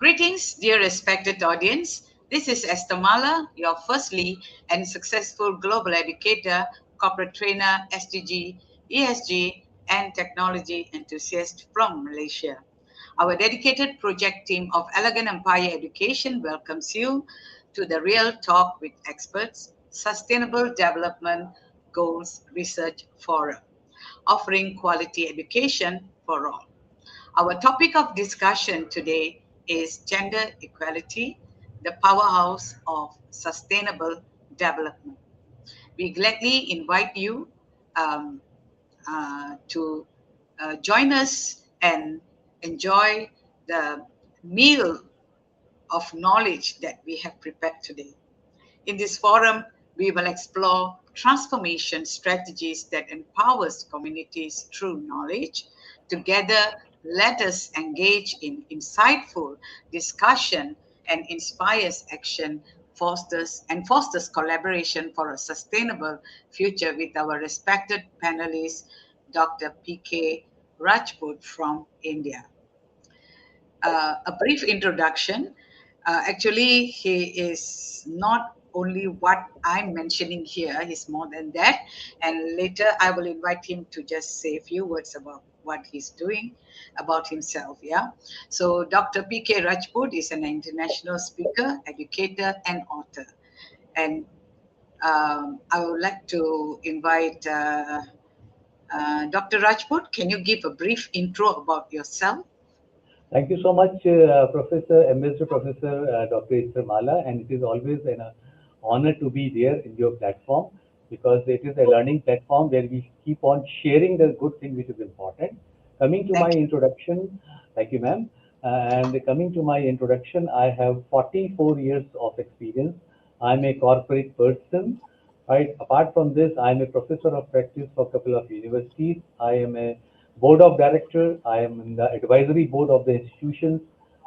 Greetings, dear respected audience. This is Esther Mala, your firstly and successful global educator, corporate trainer, SDG, ESG, and technology enthusiast from Malaysia. Our dedicated project team of Elegant Empire Education welcomes you to the Real Talk with Experts Sustainable Development Goals Research Forum, offering quality education for all. Our topic of discussion today is gender equality, the powerhouse of sustainable development. We gladly invite you um, to join us and enjoy the meal of knowledge that we have prepared today. In this forum, we will explore transformation strategies that empowers communities through knowledge. Together, let us engage in insightful discussion and inspires action, fosters collaboration for a sustainable future with our respected panelists, Dr. P.K. Rajput from India. A brief introduction. Actually, he is not only what I'm mentioning here, he's more than that. And later, I will invite him to just say a few words about what he's doing, about himself. Yeah. So, Dr. P.K. Rajput is an international speaker, educator, and author. And I would like to invite Dr. Rajput. Can you give a brief intro about yourself? Thank you so much, Professor, Ambassador Professor Dr. Esther Mala, and it is always an honor to be there in your platform because it is a learning platform where we keep on sharing the good thing which is important. Coming to my Thank you. introduction, thank you, ma'am. And coming to my introduction, I have 44 years of experience. I'm a corporate person. Right. Apart from this, I'm a professor of practice for a couple of universities. I am a board of director. I am in the advisory board of the institutions.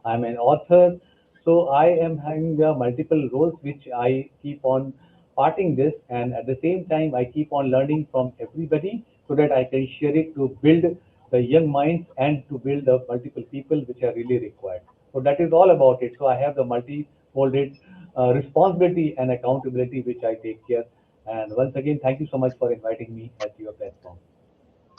I'm an author. So I am having the multiple roles which I keep on parting this, and at the same time I keep on learning from everybody so that I can share it to build the young minds and to build the multiple people which are really required. So that is all about it. So I have the multi-folded responsibility and accountability which I take care. And once again, thank you so much for inviting me at your platform.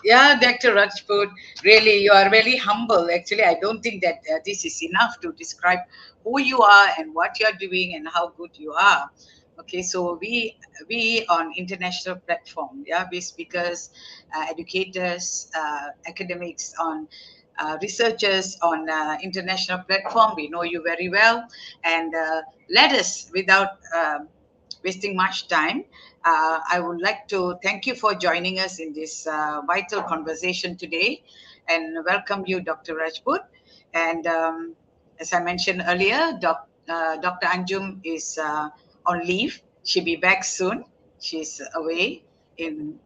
Yeah, Dr. Rajput, really, you are really humble. Actually, I don't think that this is enough to describe who you are and what you are doing and how good you are. Okay, so we on international platform, yeah, we speakers, educators, academics, on researchers on international platform. We know you very well, and let us without wasting much time. I would like to thank you for joining us in this vital conversation today and welcome you, Dr. Rajput. And as I mentioned earlier, Dr. Anjum is on leave. She'll be back soon. She's away in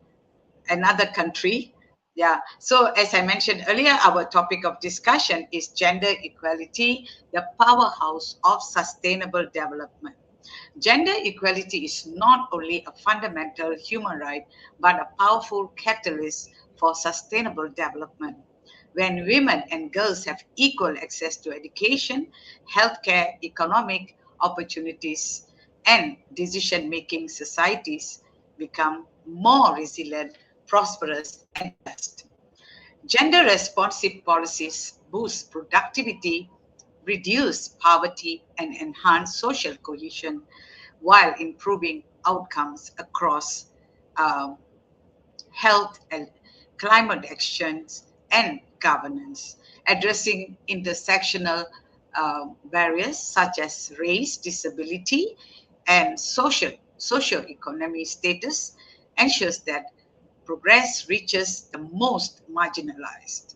another country. Yeah. So, as I mentioned earlier, our topic of discussion is gender equality, the powerhouse of sustainable development. Gender equality is not only a fundamental human right, but a powerful catalyst for sustainable development. When women and girls have equal access to education, healthcare, economic opportunities, and decision making, societies become more resilient, prosperous, and just. Gender responsive policies boost productivity, reduce poverty, and enhance social cohesion while improving outcomes across um, health and climate actions and governance, addressing barriers such as race, disability, and social socioeconomic status ensures that progress reaches the most marginalized.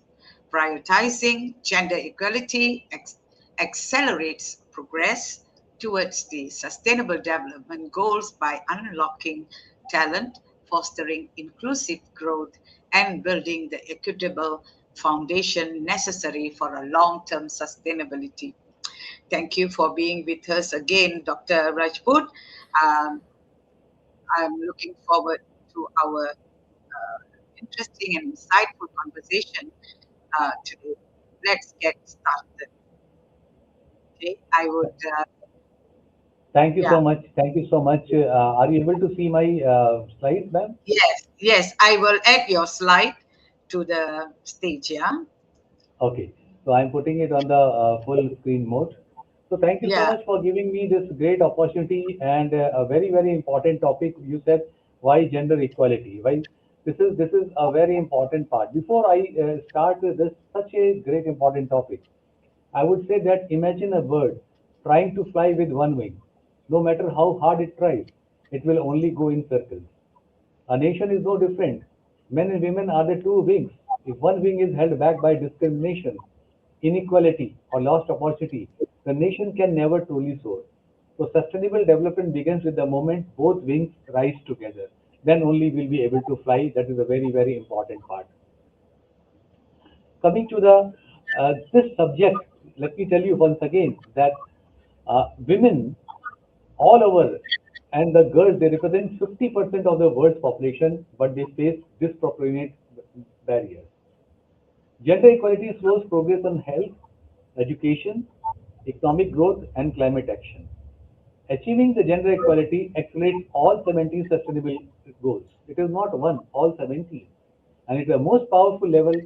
Prioritizing gender equality accelerates progress towards the sustainable development goals by unlocking talent, fostering inclusive growth, and building the equitable foundation necessary for a long term sustainability. Thank you for being with us again, Dr. Rajput. Um, I'm looking forward to our interesting and insightful conversation today. Let's get started. Okay, I would, Thank you yeah, so much. Thank you so much. Are you able to see my slides, ma'am? yes, I will add your slide to the stage. Yeah, Okay, so I'm putting it on the full screen mode. So thank you so yeah, much for giving me this great opportunity and a very, very important topic. You said why gender equality? Why this is a very important part. Before I start with this such a great important topic, I would say that imagine a bird trying to fly with one wing. No matter how hard it tries, it will only go in circles. A nation is no different. Men and women are the two wings. If one wing is held back by discrimination, inequality, or lost opportunity, the nation can never truly soar. So sustainable development begins with the moment both wings rise together. Then only we'll be able to fly. That is a very, very important part. Coming to the this subject, let me tell you once again that women all over and the girls they represent 50% of the world's population, but they face disproportionate barriers. Gender equality slows progress on health, education, economic growth, and climate action. Achieving the gender equality accelerates all 17 sustainable goals. It is not one, all 17. And it's the most powerful level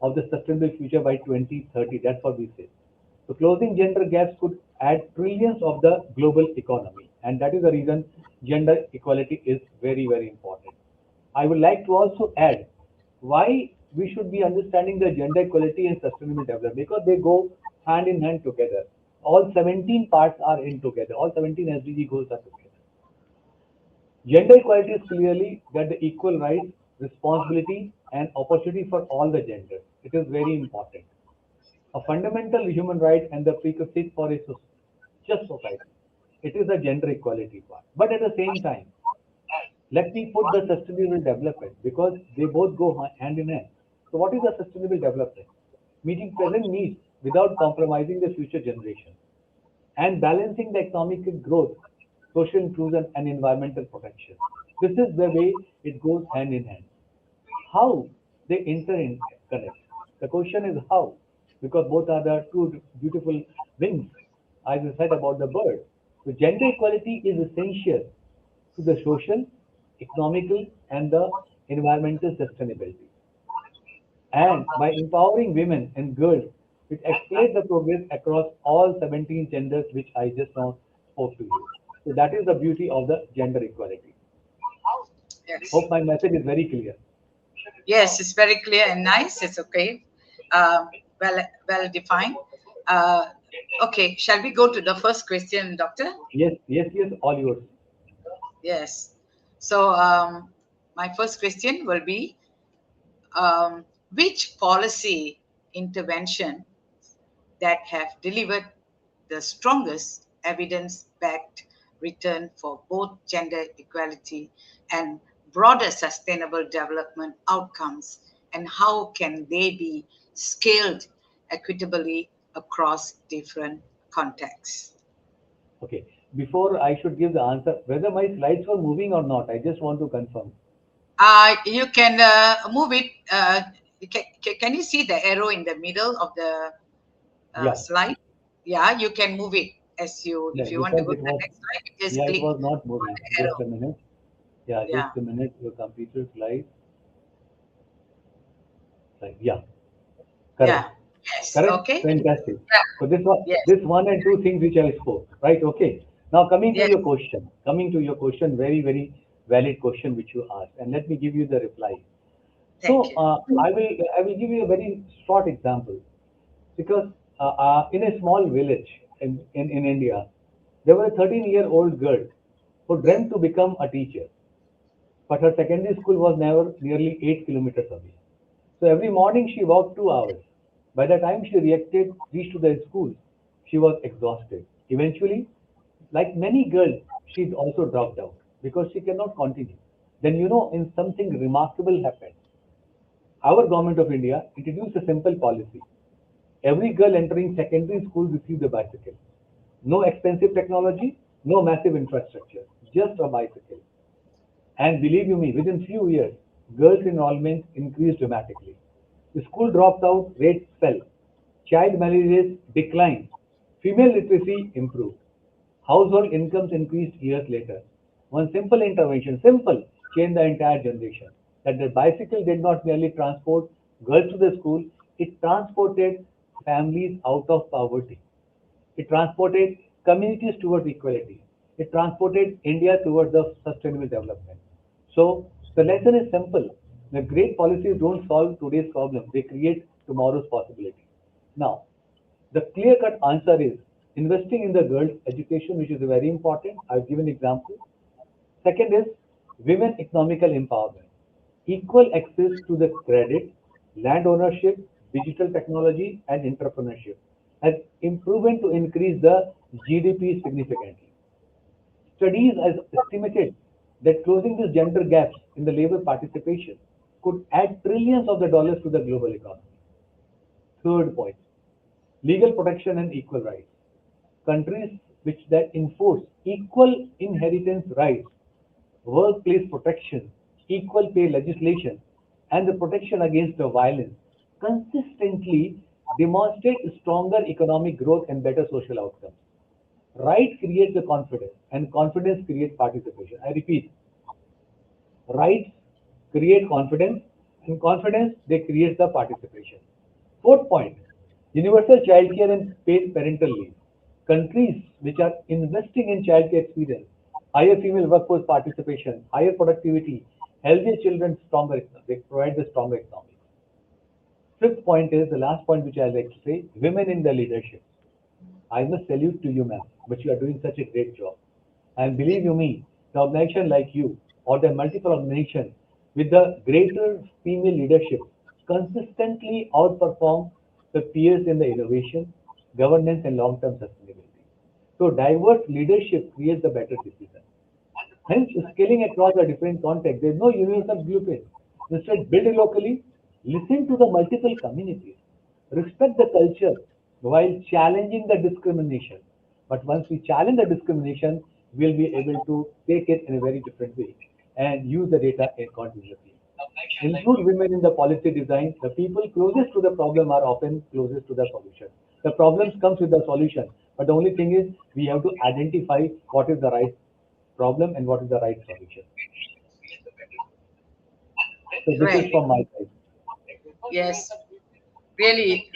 of the sustainable future by 2030. That's what we say. So closing gender gaps could add trillions of the global economy. And that is the reason gender equality is very, very important. I would like to also add why we should be understanding the gender equality and sustainable development because they go hand in hand together. All 17 parts are in together. All 17 SDG goals are together. Gender equality is clearly that the equal rights, responsibility, and opportunity for all the genders. It is very important. A fundamental human right and the prerequisite for a just society. It is a gender equality part. But at the same time, let me put the sustainable development because they both go hand in hand. So, what is the sustainable development? Meeting present needs without compromising the future generation and balancing the economic growth, social inclusion, and environmental protection. This is the way it goes hand in hand. How they interconnect? The question is how, because both are the two beautiful wings, as I said about the bird. So gender equality is essential to the social, economical, and the environmental sustainability. And by empowering women and girls, it accelerates the progress across all 17 genders, which I just now spoke to you. So that is the beauty of the gender equality. yes, Hope my message is very clear. yes, it's very clear and nice. It's okay, um, well defined. Uh, okay, shall we go to the first question, Doctor? Yes, yes, yes, all yours. Yes. So, my first question will be which policy intervention that have delivered the strongest evidence backed return for both gender equality and broader sustainable development outcomes, and how can they be scaled equitably across different contexts? Okay. Before I should give the answer, whether my slides were moving or not, I just want to confirm. You can move it. Can you see the arrow in the middle of the Yeah, slide? Yeah, you can move it as you, yeah, if you want to because go to it the was, next slide, you just yeah, it click was not on moving. the Just arrow. a minute. Yeah, just Yeah, a minute. Your computer slides. Right. Yeah, correct. yeah, yes, Correct? okay, Fantastic. yeah, So yes, this one and two things which I spoke, right? Okay. Now yes, coming to your question, very, very valid question which you asked, and let me give you the reply. thank So you. I will give you a very short example because in a small village in India, there was a 13-year-old girl. who dreamt to become a teacher, but her secondary school was never nearly 8 kilometers away. So every morning she walked 2 hours. By the time she reached to the school, she was exhausted. Eventually, like many girls, she also dropped out because she cannot continue. Then in something remarkable happened. Our government of India introduced a simple policy. Every girl entering secondary school received a bicycle. No expensive technology, no massive infrastructure, just a bicycle. And believe you me, within few years, girls' enrollment increased dramatically. The school dropout rates fell. Child marriage rates declined. Female literacy improved. Household incomes increased years later. One simple intervention, simple, changed the entire generation. That the bicycle did not merely transport girls to the school, it transported families out of poverty. It transported communities towards equality. It transported India towards the sustainable development. So the lesson is simple. The great policies don't solve today's problem, they create tomorrow's possibility. Now, the clear cut answer is investing in the girls' education, which is very important. I've given example. Second is women economical empowerment, equal access to the credit, land ownership, digital technology, and entrepreneurship has improved to increase the GDP significantly. Studies has estimated that closing these gender gaps in the labor participation could add trillions of the dollars to the global economy. Third point, legal protection and equal rights. Countries which that enforce equal inheritance rights, workplace protection, equal pay legislation, and the protection against the violence consistently demonstrate stronger economic growth and better social outcomes. Right creates the confidence, and confidence creates participation. I repeat, rights create confidence, and confidence they create the participation. Fourth point, universal childcare and paid parental leave. Countries which are investing in childcare experience, higher female workforce participation, higher productivity, healthier children, stronger, they provide the stronger economy. Fifth point is the last point which I like to say, women in the leadership. I must salute to you, ma'am, but you are doing such a great job. And believe you me, the organization like you or the multiple organizations with the greater female leadership consistently outperform the peers in the innovation, governance, and long-term sustainability. So diverse leadership creates a better decision. Hence, scaling across a different context, there is no universal blueprint. Instead, build locally, listen to the multiple communities, respect the culture while challenging the discrimination. But once we challenge the discrimination, we'll be able to take it in a very different way and use the data continuously. Include women in the policy design. The people closest to the problem are often closest to the solution. The problems comes with the solution, but the only thing is we have to identify what is the right problem and what is the right solution. So this is Right. from my side. Yes. Really,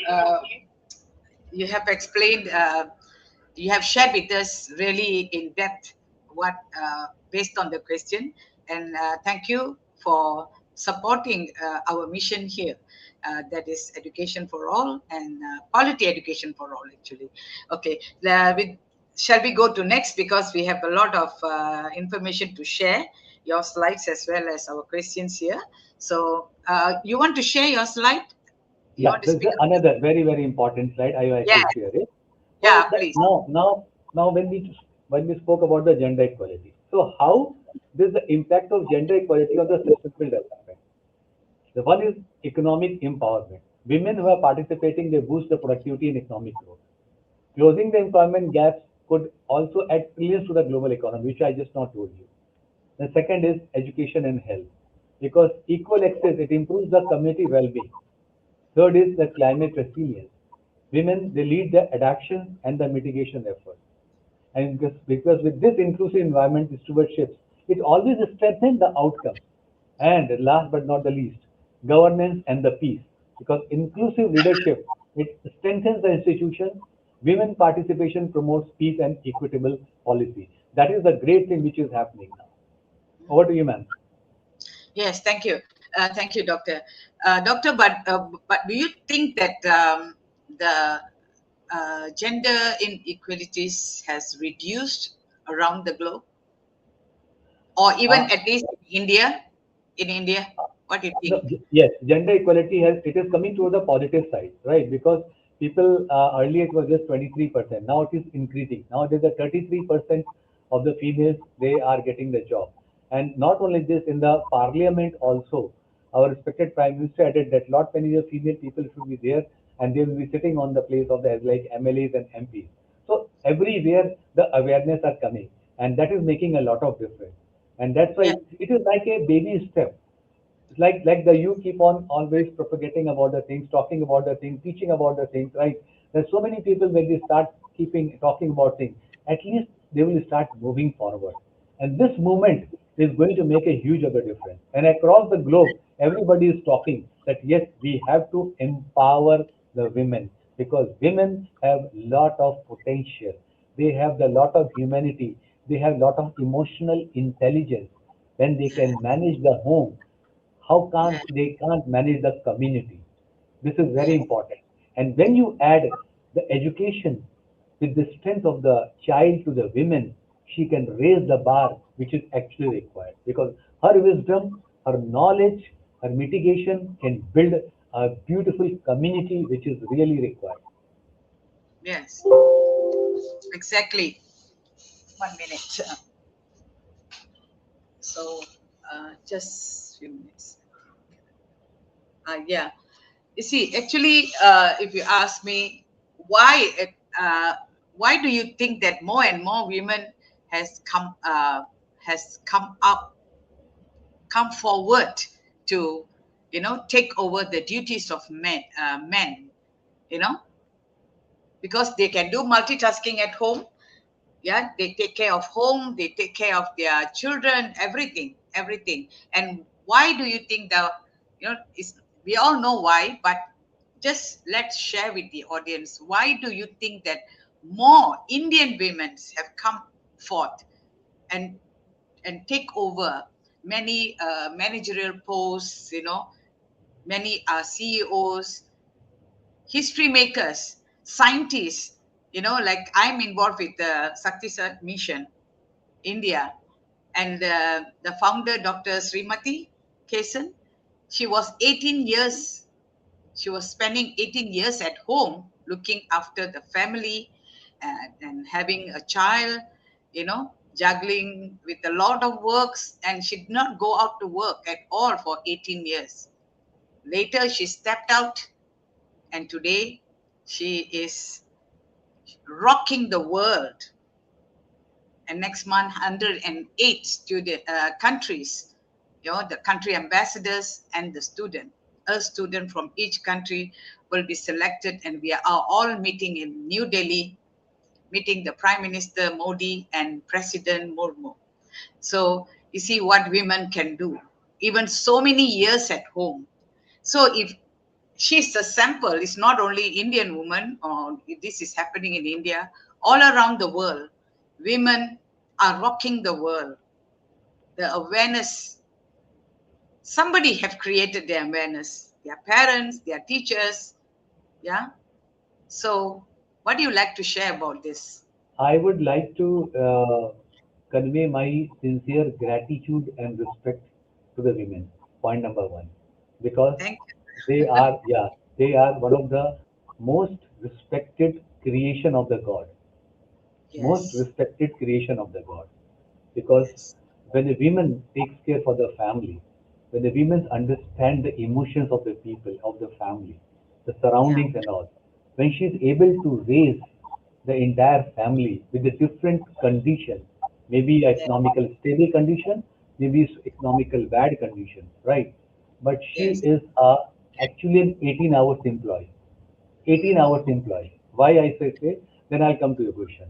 you have explained, you have shared with us really in depth what based on the question, and thank you for supporting our mission here. That is education for all and quality education for all. Actually, okay. Shall we go to next because we have a lot of information to share. Your slides as well as our questions here. So, you want to share your slide? You Yeah, want to this is speak? another very, very important slide. I Yeah, should share it. yeah, So that please. now when we spoke about the gender equality, so how this the impact of gender equality on the sustainable development? The one is economic empowerment. Women who are participating, they boost the productivity and economic growth. Closing the employment gaps could also add trillions to the global economy, which I just not told you. The second is education and health, because equal access it improves the community well-being. Third is the climate resilience. Women they lead the adaptation and the mitigation efforts. And because with this inclusive environment stewardship, it always strengthens the outcomes. And last but not the least, governance and the peace. Because inclusive leadership, it strengthens the institution. Women participation promotes peace and equitable policy. That is the great thing which is happening now. Over to you, ma'am. Yes, thank you, Doctor. Doctor, but do you think that the gender inequalities has reduced around the globe? or even Uh, at least in India? In India, what do you No, think? yes, gender equality has it is coming to the positive side, right? Because people earlier it was just 23%. Now it is increasing. Now there's a 33% of the females they are getting the job, and not only this in the parliament also. Our respected prime minister added that lot many of female people should be there, and they will be sitting on the place of the like MLAs and MPs. So everywhere the awareness are coming, and that is making a lot of difference. And that's why Yeah, it is like a baby step. It's like the you keep on always propagating about the things, talking about the things, teaching about the things, right? There's so many people when they start keeping talking about things, at least they will start moving forward. And this movement is going to make a huge of a difference. And across the globe, everybody is talking that yes, we have to empower the women because women have lot of potential. They have the lot of humanity. They have lot of emotional intelligence. When they yeah, can manage the home, how yeah, can't manage the community? This is very yeah, important. And when you add the education with the strength of the child to the women, she can raise the bar which is actually required because her wisdom, her knowledge, her mitigation can build a beautiful community which is really required. yes, exactly. 1 minute. So, just few minutes. Yeah. You see, actually, if you ask me, why, uh, why do you think that more and more women has come, has come up, come forward to, take over the duties of men, you know, because they can do multitasking at home. Yeah, they take care of home, they take care of their children, everything. And why do you think it's, we all know why, but just let's share with the audience, why do you think that more Indian women have come forth and take over many managerial posts, many CEOs, history makers, scientists, like I'm involved with the Sakti Sat mission India, and the founder, Dr. Srimati Kesan, she was 18 years. She was spending 18 years at home looking after the family and having a child, juggling with a lot of works, and she did not go out to work at all for 18 years. Later, she stepped out, and today she is rocking the world, and next month 108 student countries, the country ambassadors and the student, a student from each country will be selected, and we are all meeting in New Delhi, meeting the Prime Minister Modi and President Murmu. So you see what women can do, even so many years at home. So if she's a sample, it's not only Indian woman, or this is happening in India, all around the world, women are rocking the world. The awareness, somebody have created the awareness, their parents, their teachers. Yeah. So what do you like to share about this? I would like to convey my sincere gratitude and respect to the women. Point number one, because Thank they are, yeah, they are one of the most respected creation of the God, you. most Yes. respected creation of the God. Because Yes. when the women takes care for the family, when the women understand the emotions of the people, of the family, the Yeah. surroundings and all, when she is able to raise the entire family with the different conditions, maybe Yeah. economical stable condition, maybe economical bad condition, right? But she Yes. is actually an 18 hours employee. 18 Mm. hours employee. Why I say, then I'll come to your question.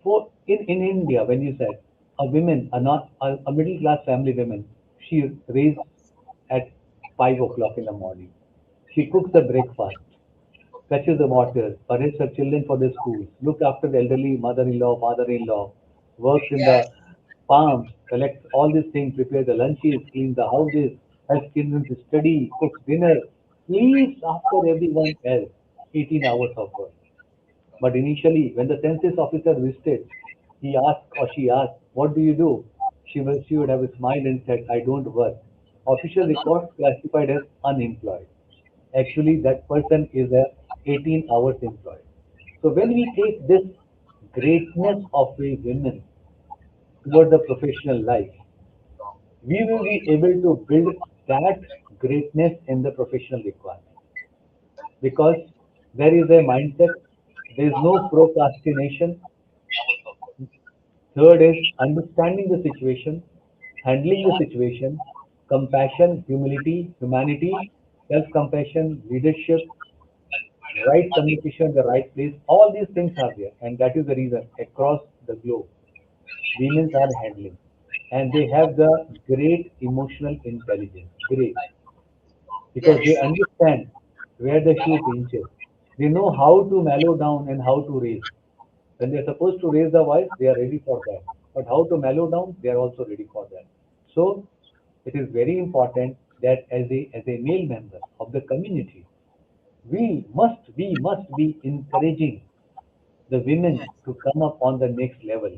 For in India, when you said a women are not a middle class family women, she raised at 5 o'clock in the morning. She cooks the breakfast, fetches the water, arranges her children for the schools, look after the elderly mother-in-law, father-in-law, works in Yes. the farms, collects all these things, prepares the lunches, cleans the houses, helps children to study, cooks dinner, sleeps after everyone else. 18 hours of work. But initially, when the census officer visited, he asked or she asked, "What do you do?" she would have smiled and said, I don't work. Official records classified as unemployed. Actually, that person is a 18 hours employed. So when we take this greatness of a women toward the professional life, we will be able to build that greatness in the professional requirement because there is a mindset, there is no procrastination. Third is understanding the situation, handling the situation, compassion, humility, humanity, self-compassion, leadership, right communication, the right place. All these things are there, and that is the reason across the globe, women are handling, and they have the great emotional intelligence. Great, because they Yes. understand where the shoe pinches. They know how to mellow down and how to raise. When they're supposed to raise the voice, they are ready for that. But how to mellow down, they are also ready for that. So it is very important that as a male member of the community, we must be encouraging the women Yes. to come up on the next level.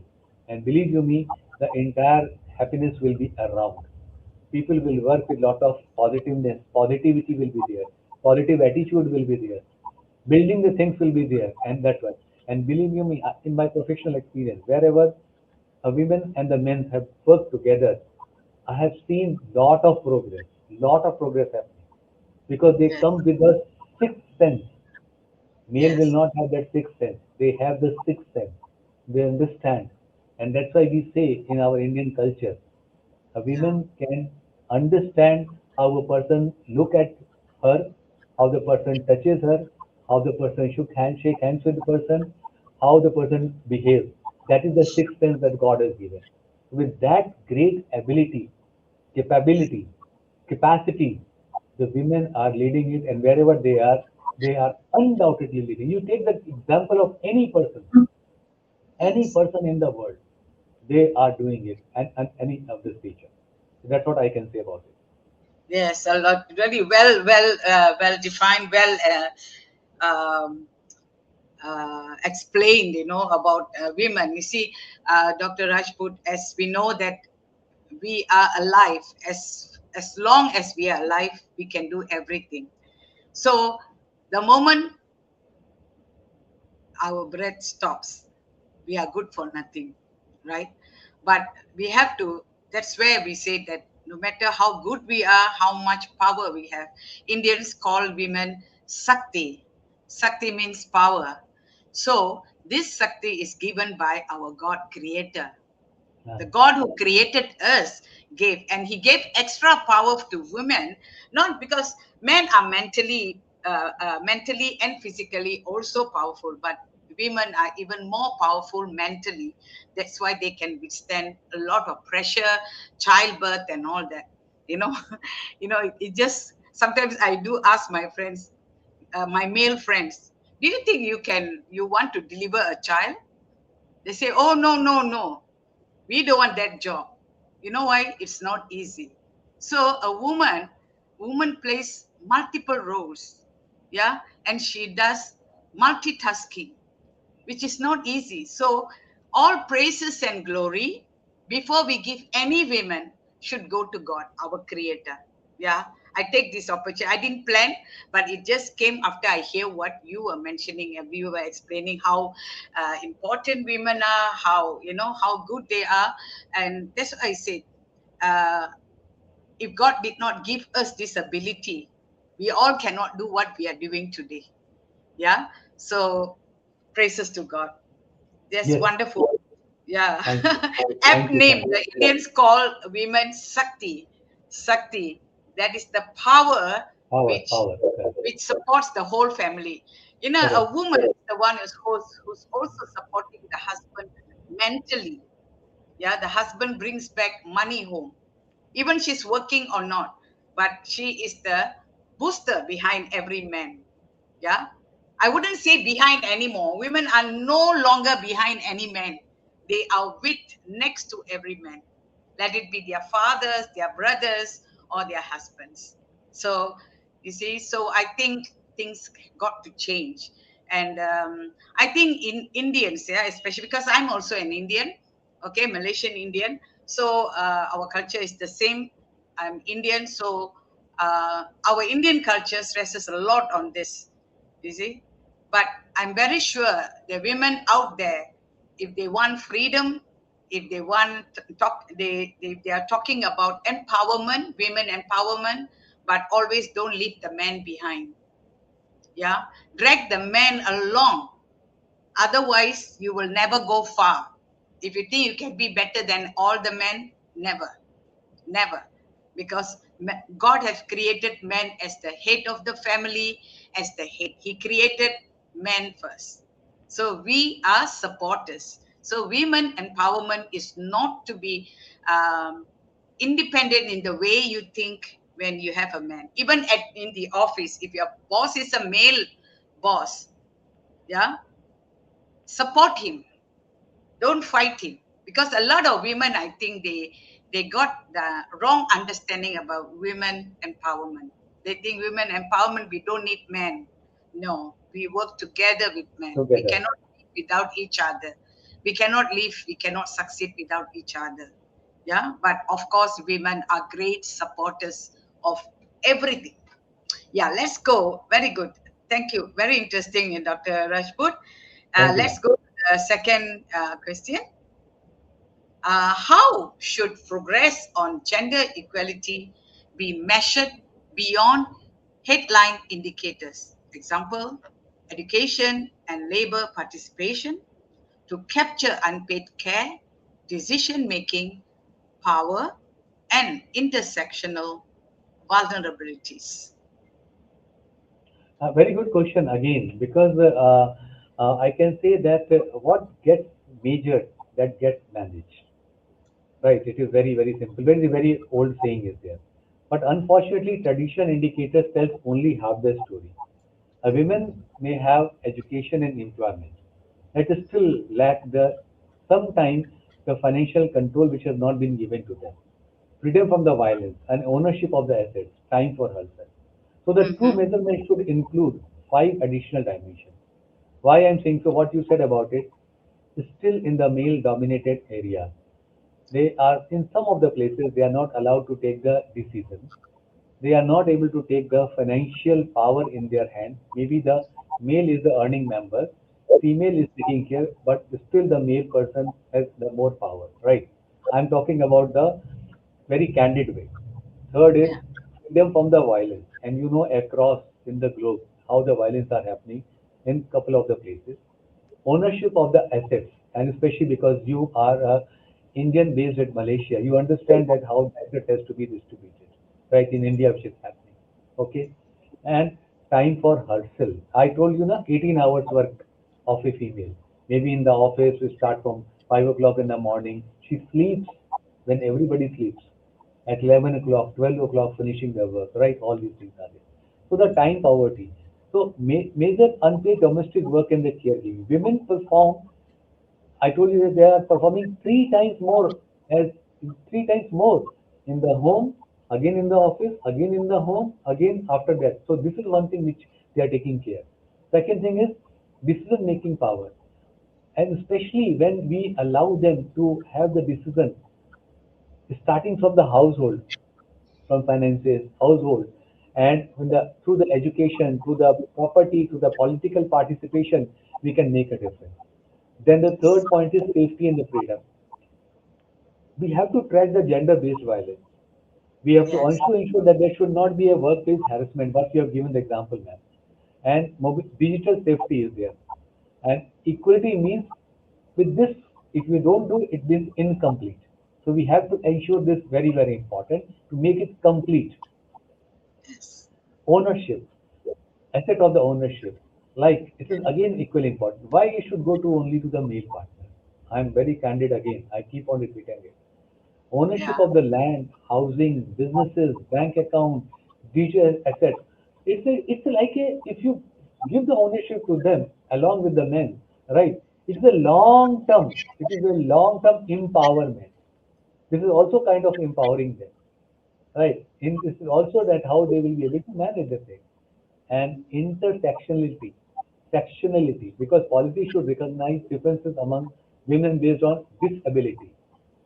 And believe you me, the entire happiness will be around. People will work with lot of positiveness, positivity will be there, positive attitude will be there, building the things will be there, and that one. And believe you me, in my professional experience, wherever a women and the men have worked together, I have seen lot of progress happening because they Yes. come with a sixth sense. Male will Yes. not have that sixth sense. They have the sixth sense. They understand. And that's why we say in our Indian culture, a Yeah. woman can understand how a person look at her, how the person touches her, how the person shake hands with the person, how the person behaves. That is the sixth sense that God has given. With that great ability, capability, capacity, the women are leading it, and wherever they are undoubtedly leading. You take the example of any Yes. person in the world, they are doing it, and any of this feature. That's what I can say about it. Yes. A lot. Really well defined. Um, Explained. About women. You see, Dr. Rajput, as we know that we are alive, as long as we are alive, we can do everything. So the moment our breath stops, we are good for nothing, right? But we have to, that's where we say that no matter how good we are, how much power we have, Indians call women Sakti. Sakti means power. So this Sakti is given by our God creator. Yeah. The God who created us gave, and He gave extra power to women, not because men are mentally and physically also powerful, but women are even more powerful mentally. That's why they can withstand a lot of pressure, childbirth, and all that. You know, it just sometimes I do ask my friends, my male friends, do you think you want to deliver a child? They say, oh, no, no, no. We don't want that job. You know why? It's not easy. So a woman plays multiple roles, yeah, and she does multitasking, which is not easy. So all praises and glory before we give any women should go to God, our creator. Yeah. I take this opportunity. I didn't plan, but it just came after I hear what you were mentioning and we were explaining how important women are, how how good they are, and that's what I said. Uh, if God did not give us this ability, we all cannot do what we are doing today. Yeah. So praises to God. That's Yes. wonderful. Yeah. Thank you. App Thank you. name. Thank you. The Indians call women Sakti. Sakti. That is the power Power, which power. Correct. which supports the whole family. Correct. A woman is the one who's also supporting the husband mentally. Yeah, the husband brings back money home, even she's working or not, but she is the booster behind every man. Yeah, I wouldn't say behind anymore. Women are no longer behind any man. They are with next to every man, let it be their fathers, their brothers, or their husbands. So you see, so I think things got to change. And I think in Indians, yeah, especially because I'm also an Indian, okay, Malaysian Indian. So our culture is the same. I'm Indian, so our Indian culture stresses a lot on this. You see, but I'm very sure the women out there, if they want freedom, if they want to talk, they are talking about empowerment, women empowerment, but always don't leave the men behind. Yeah, drag the men along. Otherwise, you will never go far. If you think you can be better than all the men, never, never. Because God has created men as the head of the family, as the head. He created men first. So we are supporters. So women empowerment is not to be independent in the way you think when you have a man. Even in the office, if your boss is a male boss, yeah, support him, don't fight him, because a lot of women, I think they got the wrong understanding about women empowerment. They think women empowerment, we don't need men. No, we work together with men. We together. cannot live without each other. We cannot live, we cannot succeed without each other. Yeah, but of course women are great supporters of everything. Yeah, let's go. Very good. Thank you. Very interesting, Dr. Rajput. Thank you, Let's ma'am. go to the second question. How should progress on gender equality be measured beyond headline indicators? Example, education and labor participation to capture unpaid care, decision making, power, and intersectional vulnerabilities. Very good question again, because I can say that what gets measured, that gets managed. Right? It is very, very simple. Very, very old saying is there. But unfortunately, traditional indicators tells only half the story. A women may have education and employment. It still lack the sometimes the financial control which has not been given to them. Freedom from the violence and ownership of the assets, time for herself. So the true Mm-hmm. measurement should include five additional dimensions. Why I'm saying so, what you said about it is still in the male dominated area. They are in some of the places they are not allowed to take the decision. They are not able to take the financial power in their hand. Maybe the male is the earning member, female is taking care, but still the male person has the more power, right? I'm talking about the very candid way. Third is Yeah. freedom from the violence, and you know across in the globe how the violence are happening in couple of the places. Ownership of the assets, and especially because you are a Indian based at Malaysia, you understand that how the asset has to be distributed, right? In India, which is happening, okay? And time for herself. I told you na 18 hours work of a female. Maybe in the office we start from 5 o'clock in the morning. She sleeps when everybody sleeps at 11 o'clock, 12 o'clock finishing their work, right? All these things are there. So the time poverty. So major unpaid domestic work in the caregiving. Women perform, I told you that they are performing as three times more in the home, again in the office, again in the home, again after that. So this is one thing which they are taking care. Second thing is decision making power. And especially when we allow them to have the decision starting from the household, from finances, household, and through the education, through the property, through the political participation, we can make a difference. Then the third point is safety and the freedom. We have to track the gender-based violence. We have to Yes. also ensure that there should not be a workplace harassment, what you have given the example, ma'am. And digital safety is there. And equality means with this, if we don't do it, it is incomplete. So we have to ensure this very, very important to make it complete. Yes. Ownership, asset of the ownership. Like it is again equally important. Why you should go to only to the male partner? I am very candid again. I keep on repeating it. Ownership Yeah. of the land, housing, businesses, bank account, digital assets. It's like a if you give the ownership to them along with the men, right? It's a long term. It is a long term empowerment. This is also kind of empowering them, right? In this is also that how they will be able to manage the thing. And sectionality, because policy should recognize differences among women based on disability,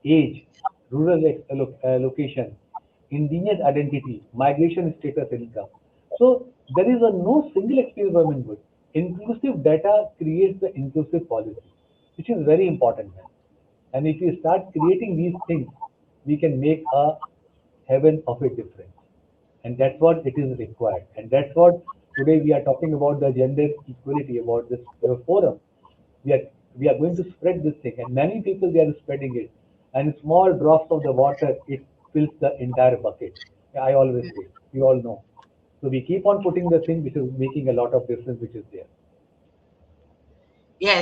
age, rural location, indigenous identity, migration status, income. So there is a no single experience government good. Inclusive data creates the inclusive policy, which is very important, man. And if we start creating these things, we can make a heaven of a difference. And that's what it is required. And that's what today we are talking about the gender equality, about this forum. We are we are going to spread this thing, and many people they are spreading it. And small drops of the water, it fills the entire bucket. I always say, we all know. So we keep on putting the thing which is making a lot of difference, which is there.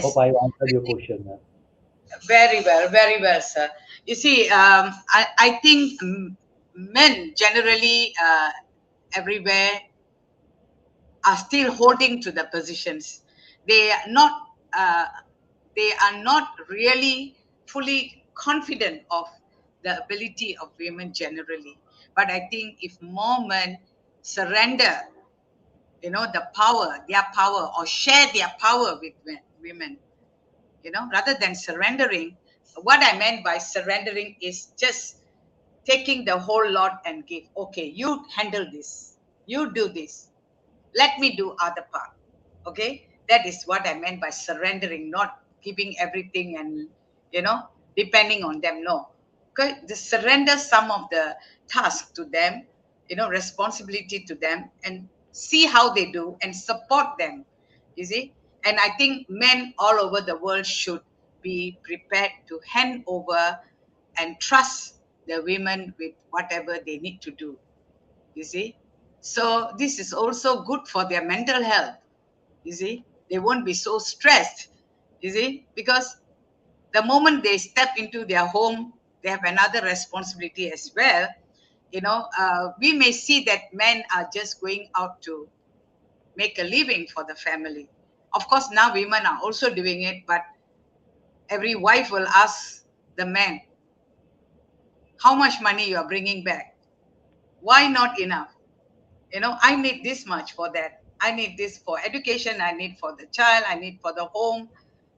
Hope Yes, I answered your question, ma'am. very well, sir. You see, I think men generally everywhere are still holding to the positions. They are not. They are not really fully confident of the ability of women generally. But I think if more men surrender, the power, their power, or share their power with women, rather than surrendering. What I meant by surrendering is just taking the whole lot and give. Okay, you handle this, you do this, let me do other part. Okay, that is what I meant by surrendering, not giving everything and you know depending on them. No, okay, just surrender some of the task to them, responsibility to them, and see how they do and support them. You see, and I think men all over the world should be prepared to hand over and trust the women with whatever they need to do. You see, so this is also good for their mental health. You see, they won't be so stressed. You see, because the moment they step into their home, they have another responsibility as well. We may see that men are just going out to make a living for the family. Of course, now women are also doing it, but every wife will ask the man, how much money you are bringing back? Why not enough? I need this much for that. I need this for education. I need for the child. I need for the home.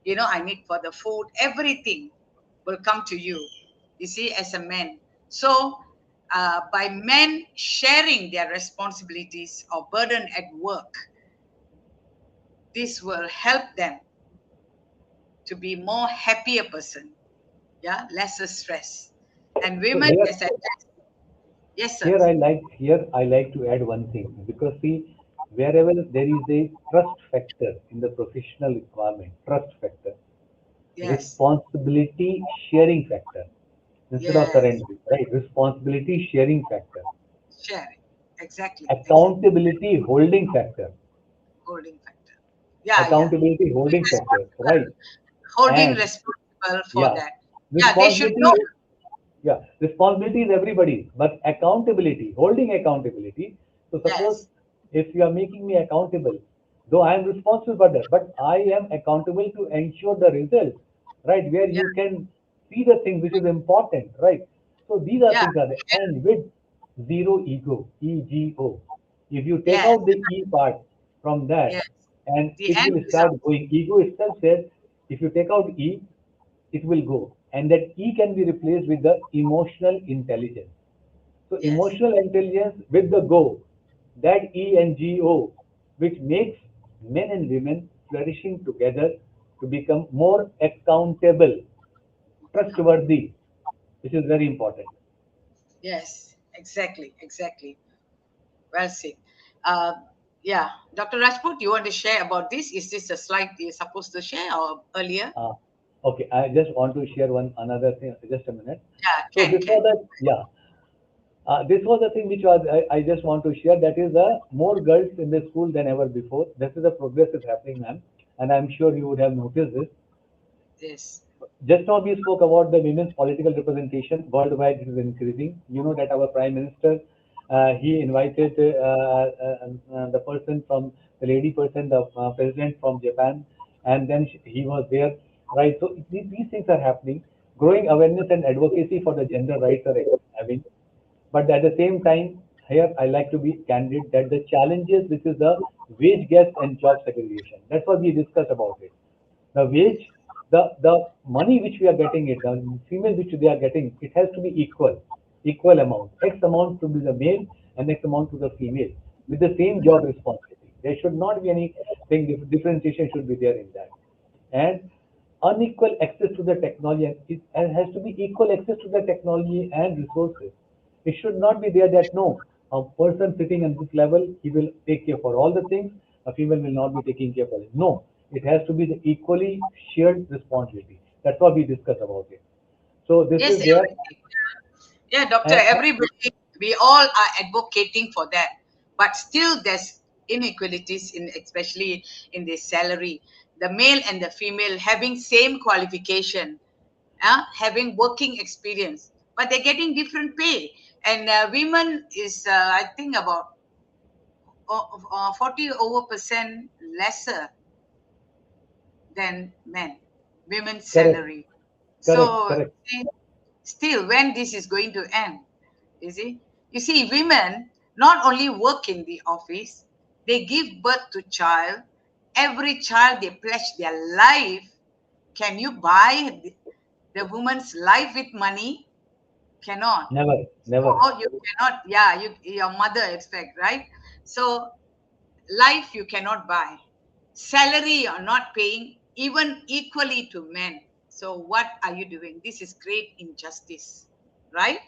I need for the food. Everything will come to you, you see, as a man. So by men sharing their responsibilities or burden at work, this will help them to be more happier person. Yeah, lesser stress. And So women, here, as I yes, sir. here I like to add one thing, because see, wherever there is a trust factor in the professional requirement, trust factor, Yes, responsibility sharing factor, instead of yes, surrendering, right? Responsibility sharing factor, sharing. Exactly, exactly. accountability holding factor, Holding factor. Yeah, yeah. accountability holding factor, right? Holding And responsible for yeah, that. Yeah, they should responsibility know. Yeah, responsibility is everybody, but accountability, holding accountability. So suppose Yes, if you are making me accountable, though I am responsible for that, but I am accountable to ensure the result, right? Where yeah, you can see the thing which is important, right? So these are yeah, things are there. And with zero ego, EGO. If you take yes, out the E part from that, yes. and The it end will start result. going. Ego itself says, if you take out E, it will go. And that E can be replaced with the emotional intelligence. So Yes, emotional intelligence with the go, that E and GO, which makes men and women flourishing together to become more accountable, accountable. trustworthy, which is very important. Yes, exactly, exactly. Well said. Uh, yeah, Dr. Rajput, you want to share about this? Is this a slide you're supposed to share or earlier? Uh, okay, I just want to share one another thing. Just a minute. Yeah, So can. before that, yeah, this was the thing which was I just want to share. That is more girls in the school than ever before. This is the progress is happening, ma'am, and I'm sure you would have noticed this. Yes. Just now we spoke about the women's political representation worldwide. It is increasing. You know that our prime minister, he invited the person from the lady person, the president from Japan, and then he was there, right? So these things are happening. Growing awareness and advocacy for the gender rights are having. But at the same time, here I like to be candid that the challenges, which is the wage gaps and job segregation. That's what we discussed about it. The wage the money which we are getting it, the female which they are getting, it has to be equal amount. X amount to be the male and X amount to the female with the same job responsibility. There should not be anything differentiation should be there in that. And unequal access to the technology, and it has to be equal access to the technology and resources. It should not be there that no, a person sitting at this level, he will take care for all the things, a female will not be taking care for it. No, it has to be the equally shared responsibility. That's what we discuss about it. So this Yes, is there, everything. Yeah, doctor, and everybody, we all are advocating for that. But still, there's inequalities in, especially in the salary. The male and the female having same qualification, having working experience, but they're getting different pay. And women is, I think, about 40 over percent lesser than men, women's correct, salary. correct, So correct. still, when this is going to end? You see, women not only work in the office, they give birth to child. Every child they pledge their life. Can you buy the woman's life with money? Cannot. Never, never. So you cannot. Yeah, your mother expect, right? So life you cannot buy. Salary you're not paying even equally to men. So what are you doing? This is great injustice, right?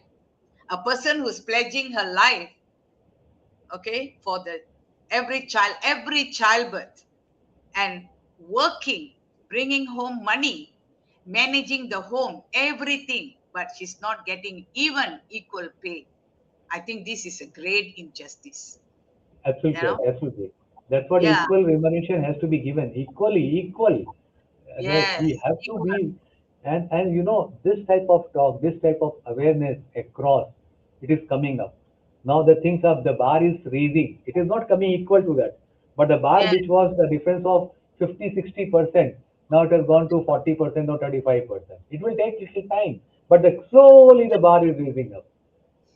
A person who's pledging her life, okay, for the every childbirth, and working, bringing home money, managing the home, everything, but she's not getting even equal pay. I think this is a great injustice. you Absolutely, know right, absolutely. That's what yeah. equal remuneration has to be given. Equally, equal. That we Yes, have to equal. be, and this type of talk, this type of awareness across, it is coming up. Now the things of the bar is raising. It is not coming equal to that, but the bar Yes. which was the difference of 50-60%, now it has gone to 40% or 35%. It will take little time, but slowly the bar is raising up,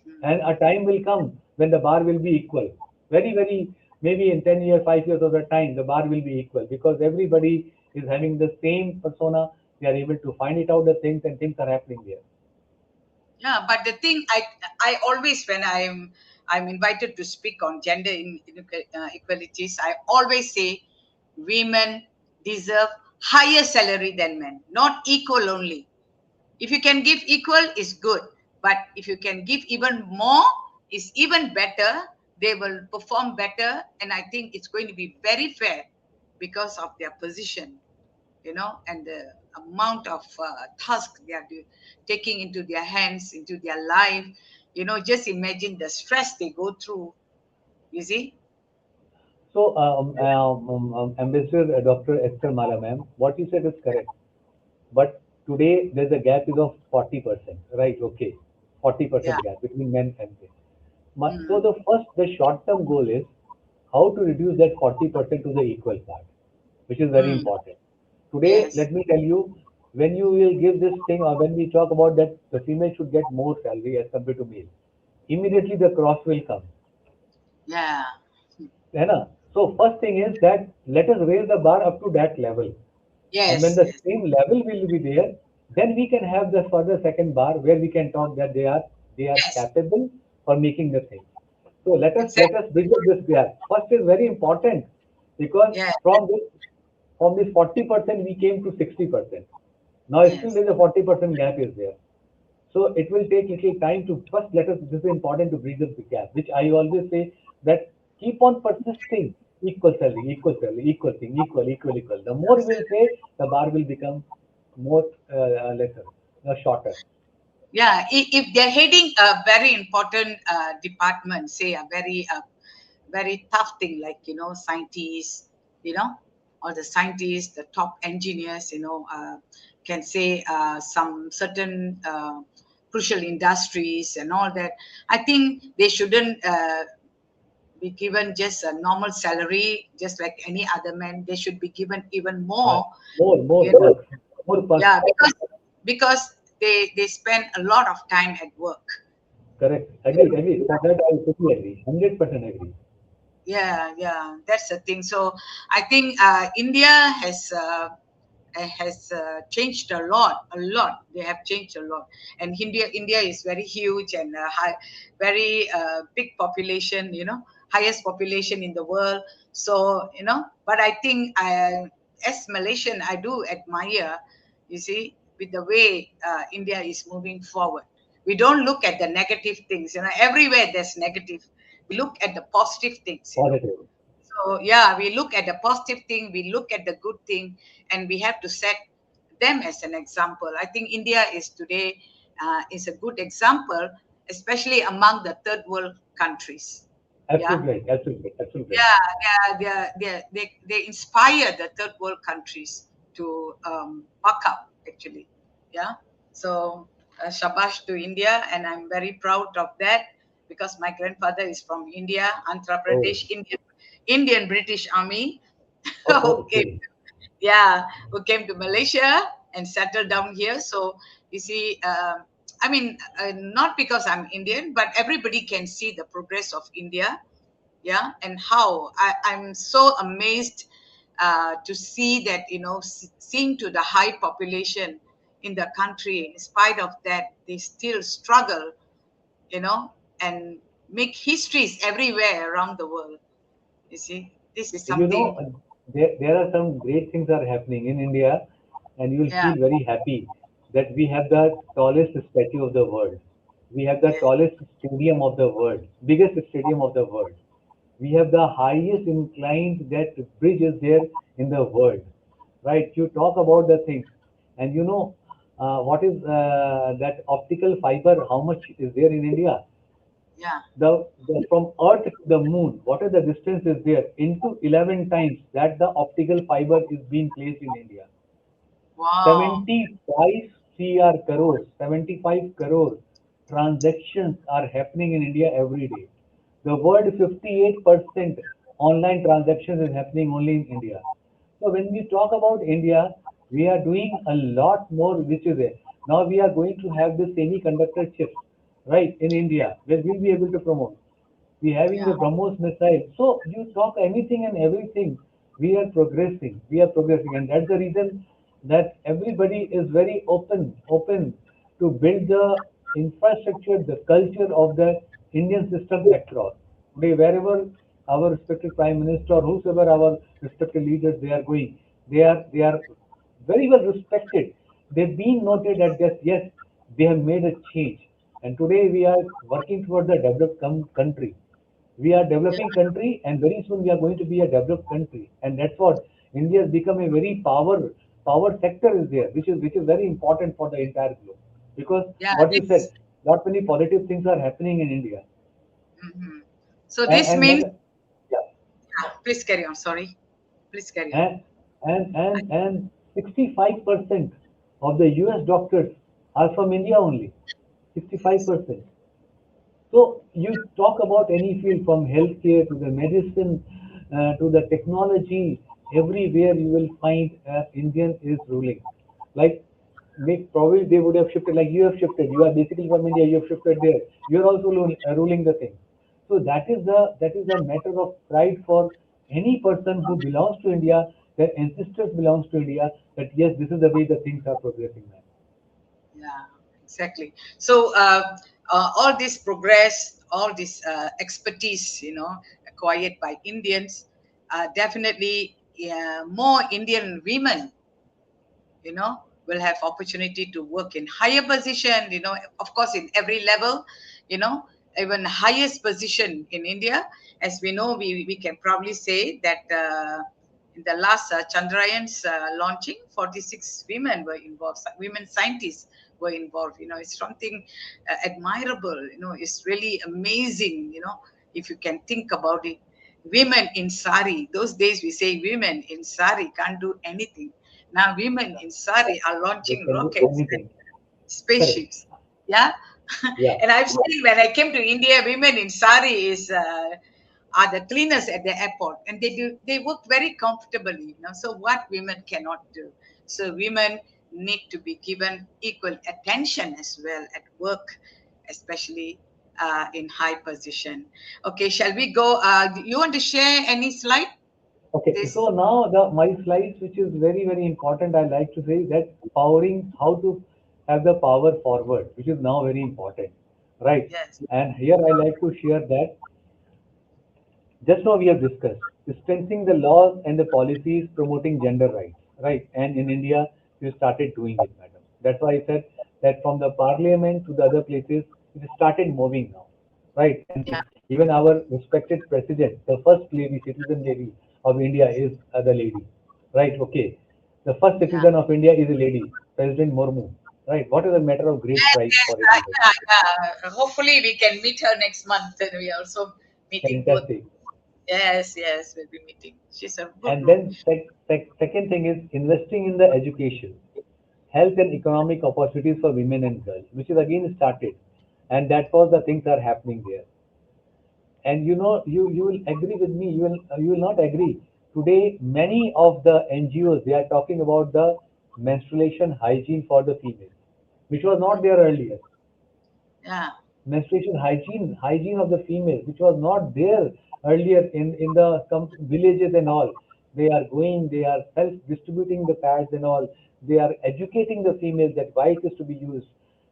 Hmm. and a time will come when the bar will be equal. Very, very, maybe in 10 years, 5 years of the time, the bar will be equal because everybody is having the same persona. They are able to find it out the things, and things are happening there. Yeah, but the thing I always, when I'm invited to speak on gender equalities, I always say women deserve higher salary than men, not equal only. If you can give equal, is good, but if you can give even more, is even better. They will perform better, and I think it's going to be very fair because of their position, and the amount of task they are taking into their hands, into their life. Just imagine the stress they go through. You see? So, Ambassador Dr. Esther Mala, ma'am, what you said is correct. But today there's a gap is of 40%, right? Okay, Yeah. 40% gap between men and women. So Mm. the short-term goal is how to reduce that 40% to the equal part, which is very Mm. important. Today, Yes. let me tell you, when you will give this thing, or when we talk about that, the female should get more salary as compared to male. Immediately the cross will come. Yeah. है ना? So first thing is that let us raise the bar up to that level. And when Yes. the Yes. same level will be there, then we can have the further second bar where we can talk that they are Yes. capable for making the thing. So let Exactly. us bridge up this gap. First is very important because Yeah. from this 40% we came to 60%. Now still Yes. there's a 40% gap is there. So it will take little time to first let us, this is important to bridge up the gap, which I always say that keep on persisting, equal salary, equal thing, equal. The more we will say, the bar will become more lesser, shorter. Yeah. If they're heading a very important department, say a very tough thing, like scientists, or the scientists, the top engineers, can say some certain crucial industries and all that. I think they shouldn't be given just a normal salary, just like any other man. They should be given even Uh, more. more You know, perks, more perks. yeah, because they spend a lot of time at work. Correct. Agreed. For that I totally agree. 100% agree. Yeah, yeah, that's the thing. So I think India has has changed a lot, a lot. They have changed a lot. And India is very huge and very big population, highest population in the world. So, but I think as Malaysian, I do admire, you see, with the way India is moving forward. We don't look at the negative things, everywhere there's negative. We look at the positive things. Positive. So yeah, we look at the positive thing, we look at the good thing, and we have to set them as an example. I think India is today is a good example, especially among the third world countries. Yeah, Absolutely right. Absolutely. Absolutely right. they inspire the third world countries to buck up actually. Yeah, so shabash to India, and I'm very proud of that because my grandfather is from India, Andhra Oh, Pradesh, Indian British Army. Okay, okay. yeah, who came to Malaysia and settled down here. So you see, I mean, not because I'm Indian, but everybody can see the progress of India. Yeah, and how I'm so amazed to see that, seeing to the high population in the country, in spite of that they still struggle, you know and make histories everywhere around the world. You see, this is You know, something. there are some great things are happening in India, and you will Yeah, feel very happy that we have the tallest statue of the world. We have the yeah, tallest stadium of the world, biggest stadium of the world. We have the highest inclined that bridge is there in the world, right? You talk about the things, and what is that optical fiber? How much is there in India? yeah. The from Earth to the Moon, what is the distance is there? Into 11 times that the optical fiber is being placed in India. Wow. 75 crores, 75 crore transactions are happening in India every day. The world 58% online transactions is happening only in India. So when we talk about India, we are doing a lot more, which is there. Now we are going to have the semiconductor chips, right, in India, where we'll be able to promote. We having the Yeah, BrahMos missile. So you talk anything and everything. We are progressing. We are progressing, and that's the reason that everybody is very open to build the infrastructure, the culture of the Indian system across. Today, wherever our respected prime minister or whosoever our respected leaders they are going, they are very well respected. They've been noted at that yes, they have made a change, and today we are working toward the developed country. We are yeah, developing country, and very soon we are going to be a developed country, and that's what India has become a very power sector is there, which is very important for the entire globe. Because yeah. what you said, This. not many positive things are happening in India, Mhm. So and this and means, then yeah, please carry on. Sorry, please carry on. and and 65% of the US doctors are from India only. 65%. So you talk about any field from healthcare to the medicine to the technology, everywhere you will find Indian is ruling. Like probably they would have shifted, like you have shifted. You are basically from India. You have shifted there. You are also ruling the thing. So that is a matter of pride for any person who belongs to India. Their ancestors belongs to India. That yes, this is the way the things are progressing now. Yeah, exactly. So all this progress, all this expertise, acquired by Indians, definitely, more Indian women, will have opportunity to work in higher position, of course in every level, you know even highest position in India. As we know, we can probably say that in the last Chandrayan's launching, 46 women were involved, women scientists were involved. It's something admirable. It's really amazing, if you can think about it. Women in sari, those days we say women in sari can't do anything. Now women in sari are They launching can do rockets and anything. Correct. spaceships. Yeah. Yeah. And I've seen, when I came to India, women in sari are the cleaners at the airport, and they work very comfortably. So what women cannot do? So women need to be given equal attention as well at work, especially in high position. Okay, shall we go? You want to share any slide? Okay, This, so now the my slides, which is very very important, I like to say that powering how to have the power forward, which is now very important, right? yes, And here I like to share that just now we have discussed strengthening the laws and the policies promoting gender rights, right? And in India, we started doing it, madam. That's why I said that from the parliament to the other places, it started moving now, right? And yeah, even our respected president, the first lady, citizen lady of India is the lady, right? Okay. The first yeah. citizen of India is a lady, President Murmu, right? What is a matter of great Yes, pride yes, for everybody. yeah. Hopefully, we can meet her next month, and we are also meeting both. Fantastic. Yes, yes, we'll be meeting. She's a good And role. then second thing is investing in the education, health and economic opportunities for women and girls, which is again started. And that was the things are happening there. And you know, you will agree with me, you will not agree. Today, many of the NGOs, they are talking about the menstruation hygiene for the females, which was not Mm, there earlier. yeah, Menstruation hygiene of the female, which was not there earlier in the villages and all. They are going, they are self distributing the pads and all. They are educating the females that why it is to be used.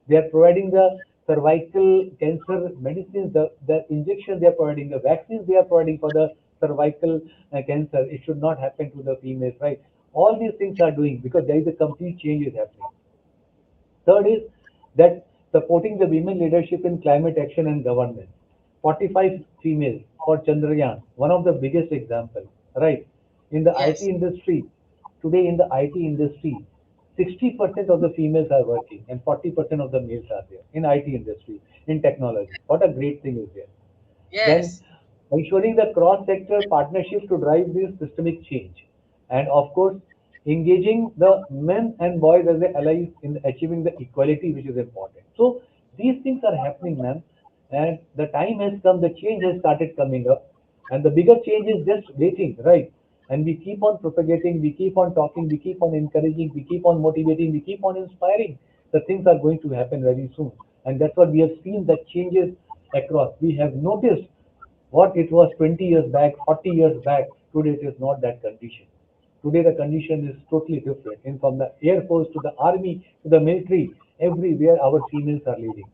They are providing the cervical cancer medicines, the injections they are providing, the vaccines they are providing for the cervical cancer. It should not happen to the females, right? All these things are doing because there is a complete change is happening. Third is that supporting the women leadership in climate action and governance. 45 females for Chandrayaan, one of the biggest example, right? In the IT yes, industry, today in the IT industry, 60% of the females are working and 40% of the males are there in IT industry, in technology. What a great thing is there. Then yes, ensuring the cross-sector partnership to drive this systemic change. And of course, engaging the men and boys as the allies in achieving the equality, which is important. So these things are happening, ma'am. And the time has come, the change has started coming up. And the bigger change is just waiting, right? And we keep on propagating, we keep on talking, we keep on encouraging, we keep on motivating, we keep on inspiring. The things are going to happen very soon. And that's what we have seen that changes across. We have noticed what it was 20 years back, 40 years back. Today it is not that condition. Today the condition is totally different. And from the Air Force to the Army to the military, everywhere our females are leading.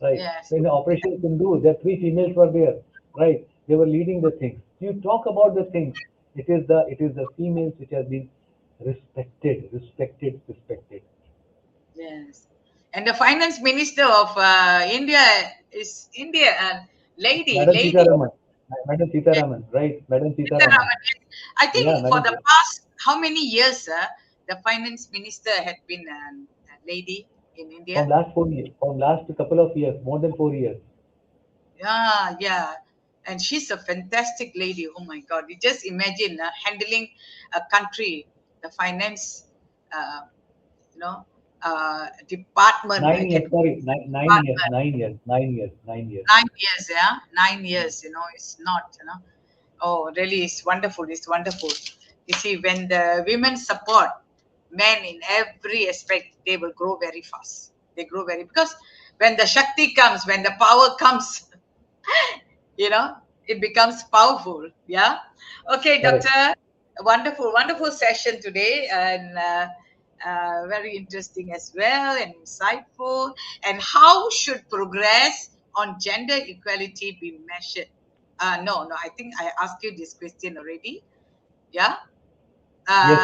Right. yes, So in the Operation Sindoor, the three females were there. Right. They were leading the things. You talk about the things. It is the females which have been respected, respected, respected. yes. And the finance minister of India is India, Madam lady. Sitaraman. Madam Yes, Sitaraman, right? Madam Sitaraman. Sitharaman, yes. I Yeah, think for Madam. the past how many years, the finance minister had been a lady in From India. last 4 years, from last couple of years, more than 4 years. Yeah, yeah. And she's a fantastic lady. Oh my God. You just imagine handling a country, the finance, uh, you know, department. I 9 years, can sorry, nine years, department. 9 years, 9 years, 9 years. 9 years, yeah. 9 years, it's not, Oh, really, it's wonderful. It's wonderful. You see, when the women support men in every aspect, they will grow very fast. They grow very because when the Shakti comes, when the power comes, you know it becomes powerful. Yeah. Okay, Correct. doctor. Wonderful, wonderful session today, and very interesting as well, and insightful. And how should progress on gender equality be measured? No, no, I think I asked you this question already. Yeah. Yes,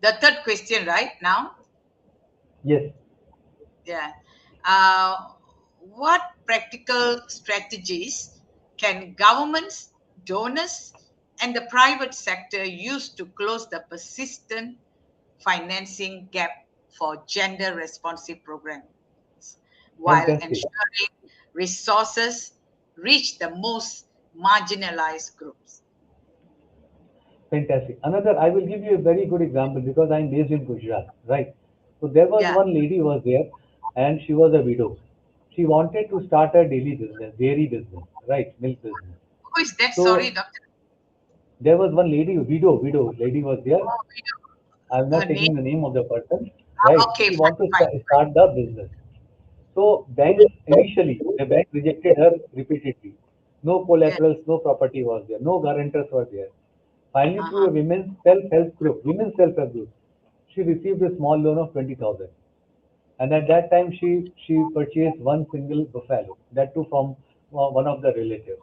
The third question right now. yes. Yeah. Uh, what practical strategies can governments, donors, and the private sector use to close the persistent financing gap for gender responsive programs while Fantastic. ensuring resources reach the most marginalized groups? Fantastic. Another, I will give you a very good example because I'm based in Gujarat, right? So there was Yeah. one lady was there and she was a widow. She wanted to start a daily business, dairy business, right? Milk business. Who is that? Sorry, So doctor. there was one lady, widow lady was there. Oh, we I'm know her not name. taking the name of the person, right? Okay, She fine, wanted to fine. start the business. So bank initially the bank rejected her repeatedly. No Yes. collaterals, no property was there, no guarantors were there. Finally, through Uh-huh. a women's self-help group, she received a small loan of 20,000. And at that time, she purchased one single buffalo, that too from one of the relatives.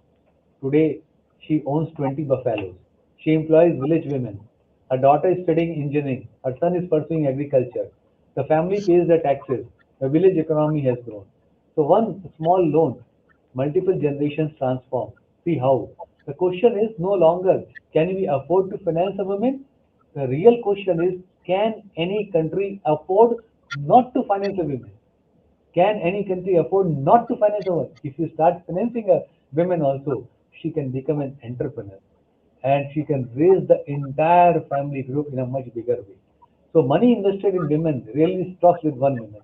Today, she owns 20 buffaloes. She employs village women. Her daughter is studying engineering. Her son is pursuing agriculture. The family pays the taxes. The village economy has grown. So one small loan, multiple generations transform. See how. The question is no longer can we afford to finance a woman? The real question is can any country afford not to finance a woman? Can any country afford not to finance a woman? If you start financing a woman also, she can become an entrepreneur and she can raise the entire family group in a much bigger way. So money invested in women really stops with one woman.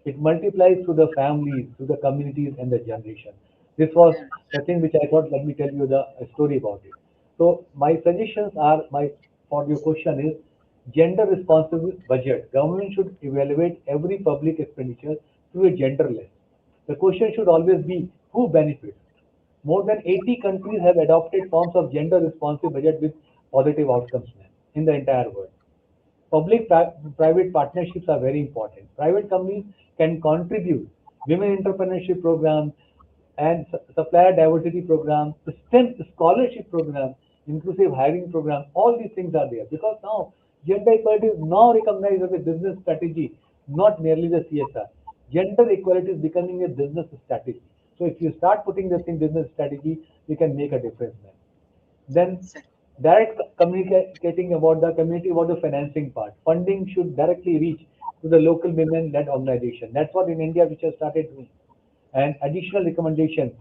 It multiplies through the families, through the communities and the generation. This was Yes. the thing which I thought, let me tell you the story about it. So my suggestions are, my for your question is, gender responsive budget. Government should evaluate every public expenditure through a gender lens. The question should always be who benefits. More than 80 countries have adopted forms of gender responsive budget with positive outcomes in the entire world. Public-private partnerships are very important. Private companies can contribute women entrepreneurship programs and supplier diversity programs, STEM scholarship programs, inclusive hiring programs. All these things are there because now gender equality is now recognized as a business strategy, not merely the CSR. Gender equality is becoming a business strategy. So if you start putting this in business strategy, you can make a difference, man. Then direct communicating about the community about the financing part. Funding should directly reach to the local women-led organization. That's what in India which has started doing. And additional recommendation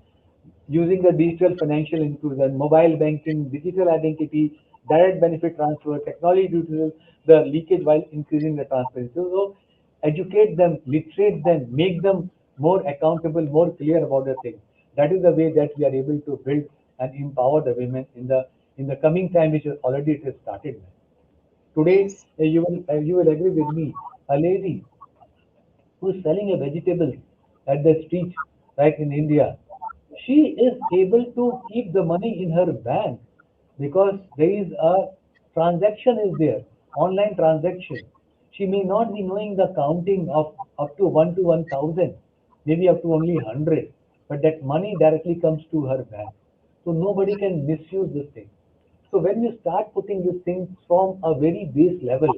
using the digital financial inclusion, mobile banking, digital identity, direct benefit transfer, technology due to the leakage while increasing the transparency. So educate them, literate them, make them more accountable, more clear about the things. That is the way that we are able to build and empower the women in the coming time, which is already it has started. Today, Yes. you will agree with me. A lady who is selling a vegetables at the street, right in India, she is able to keep the money in her bank because there is a transaction is there, online transaction. She may not be knowing the counting of up to 1 to 1,000, maybe up to only 100, but that money directly comes to her bank. So nobody can misuse this thing. So when you start putting these things from a very base level,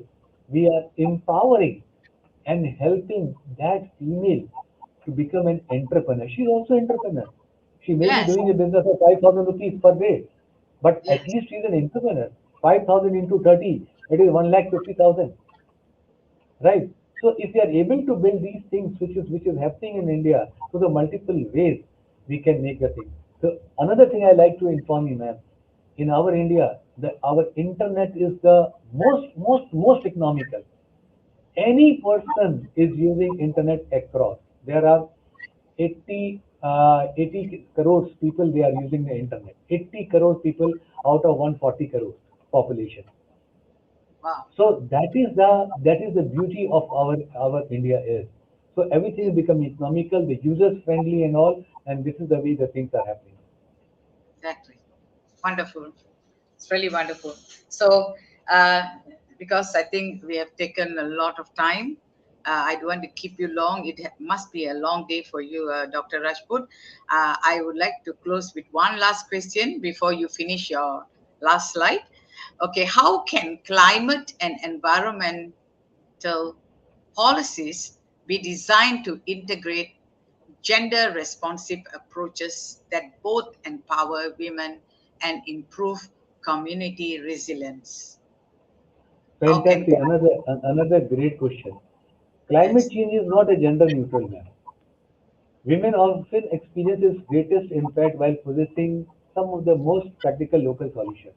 we are empowering and helping that female to become an entrepreneur. She's also an entrepreneur. She may be Yes. doing a business of 5,000 rupees per day, but at Yes. least she's an entrepreneur. 5,000 into 30, it is 1,50,000, right? So if we are able to build these things, which is happening in India, to the multiple ways, we can make the thing. So another thing I like to inform you, ma'am, in our India, our internet is the most economical. Any person is using internet across. There are 80 crores people they are using the internet. 80 crore people out of 140 crores population. Wow. So that is the beauty of our India is. So everything is becoming economical, the users friendly and all, and this is the way the things are happening. Exactly. Wonderful. It's really wonderful. So, uh, because I think we have taken a lot of time, I don't want to keep you long. It must be a long day for you, Dr. Rajput. I would like to close with one last question before you finish your last slide. Okay, how can climate and environmental policies be designed to integrate gender responsive approaches that both empower women and improve community resilience? How can Fantastic. Another great question. Climate yes, change is not a gender neutral matter. Women often experience its greatest impact while possessing some of the most practical local solutions.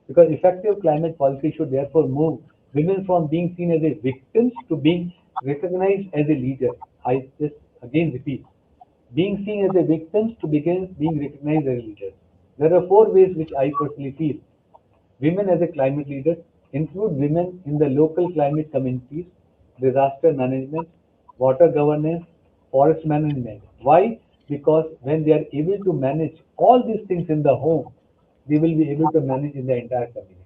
Because effective climate policy should therefore move women from being seen as a victims to being recognized as a leader. I just again repeat, being seen as a victims to begin being recognized as a leader. There are four ways which I personally feel women as a climate leader include women in the local climate communities, disaster management, water governance, forest management. Why? because when they are able to manage all these things in the home, they will be able to manage in the entire community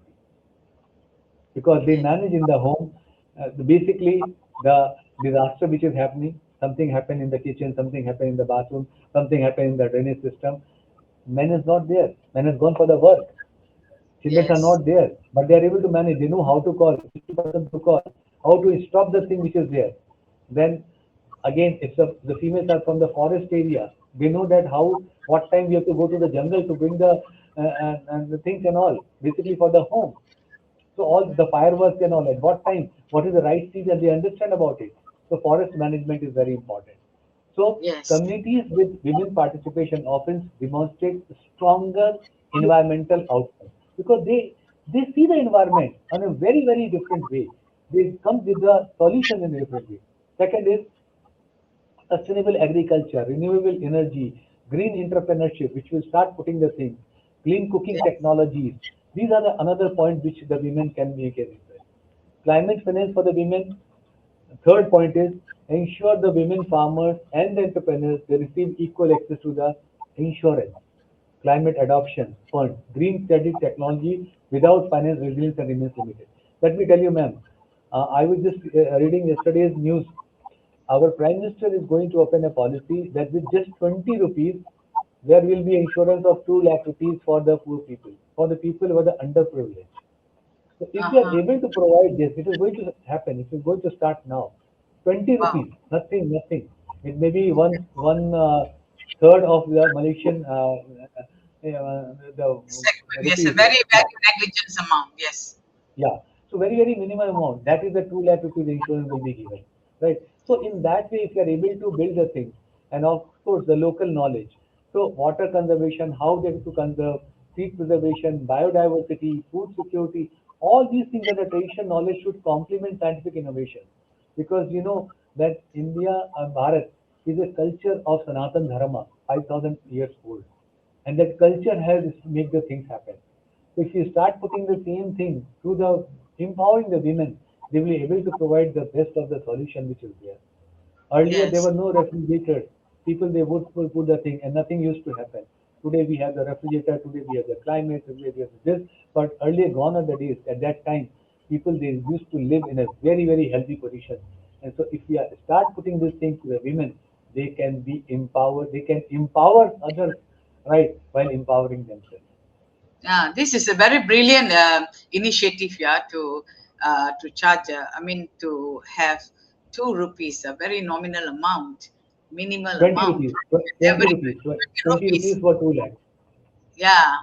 because they Yes. manage in the home. Basically, the disaster which is happening, something happened in the kitchen, something happened in the bathroom, something happened in the drainage system. Man is not there. Man has gone for the work. Children are Yes. not there, but they are able to manage. They know how to call, which person to call, how to stop the thing which is there. Then again, if the females are from the forest area, they know that how what time we have to go to the jungle to bring the and the things and all, basically for the home. So all the fireworks and all, at what time, what is the right season, they understand about it. So forest management is very important. So Yes. communities with women participation often demonstrate stronger environmental outcomes because they see the environment in a very different way. They come with the solution in a different way. Second is sustainable agriculture, renewable energy, green entrepreneurship, which will start putting the things, clean cooking Yes. technologies. These are the another point which the women can make as well. Climate finance for the women. Third point is ensure the women farmers and the entrepreneurs they receive equal access to the insurance, climate adoption fund, green credit technology without finance resilience and remains limited. Let me tell you, ma'am, I was just reading yesterday's news. Our Prime Minister is going to open a policy that with just 20 rupees, there will be insurance of 2 lakh rupees for the poor people, for the people who are the underprivileged. So if you are Uh-huh. able to provide this, it is going to happen. It is going to start now. 20 Wow. rupees, nothing. It may be one third of the Malaysian the Segment. Yes, a rupees. very, Yeah, very negligent amount. Yes. yeah. So very minimal amount. That is the 2 lakh rupees insurance will be given. Right. So in that way, if you are able to build the things, and of course the local knowledge. So water conservation, how they have to conserve, seed preservation, biodiversity, food security, all these things are the traditional knowledge should complement scientific innovation. Because you know that India, Bharat, is a culture of Sanatan Dharma, 5,000 years old. And that culture helps to make the things happen. If you start putting the same thing to the empowering the women, they will be able to provide the best of the solution which is there. Earlier there Yes. were no refrigerators. People they would put the thing and nothing used to happen. Today we have the refrigerator, today we have the climate, today we have this. But earlier gone are the days. At that time, people they used to live in a very healthy position. And so if we start putting these things to the women, they can be empowered. They can empower others, right, while empowering themselves. This is a very brilliant initiative, yeah, to charge. I mean, to have 2 rupees, a very nominal amount, minimal 20 amount. rupees, 20 Every rupees, 20 20 rupees. rupees for 2 lakhs. Yeah.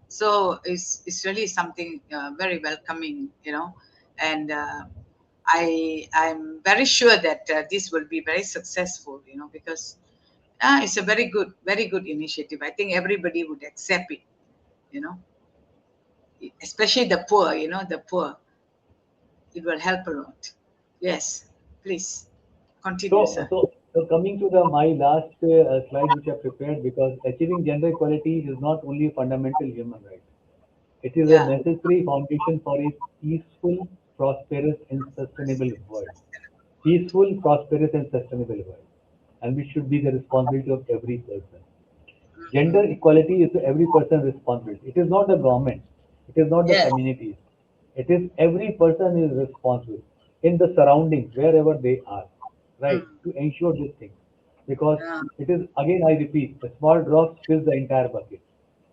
So it's really something very welcoming, and I'm very sure that this will be very successful, because it's a very good initiative. I think everybody would accept it, you know, especially the poor. The poor. It will help a lot. Yes, please continue, So, sir. so, so coming to the my last slide which I prepared because achieving gender equality is not only a fundamental human right. It is a Yeah. necessary foundation for a peaceful, prosperous, and sustainable world. Peaceful, prosperous, and sustainable world, and which should be the responsibility of every person. Gender Hmm. equality is every person's responsibility. It is not the government. It is not the Yes. communities. It is every person is responsible in the surroundings wherever they are, right, Mm. to ensure this thing. Because Yeah. it is again I repeat, a small drop fills the entire bucket.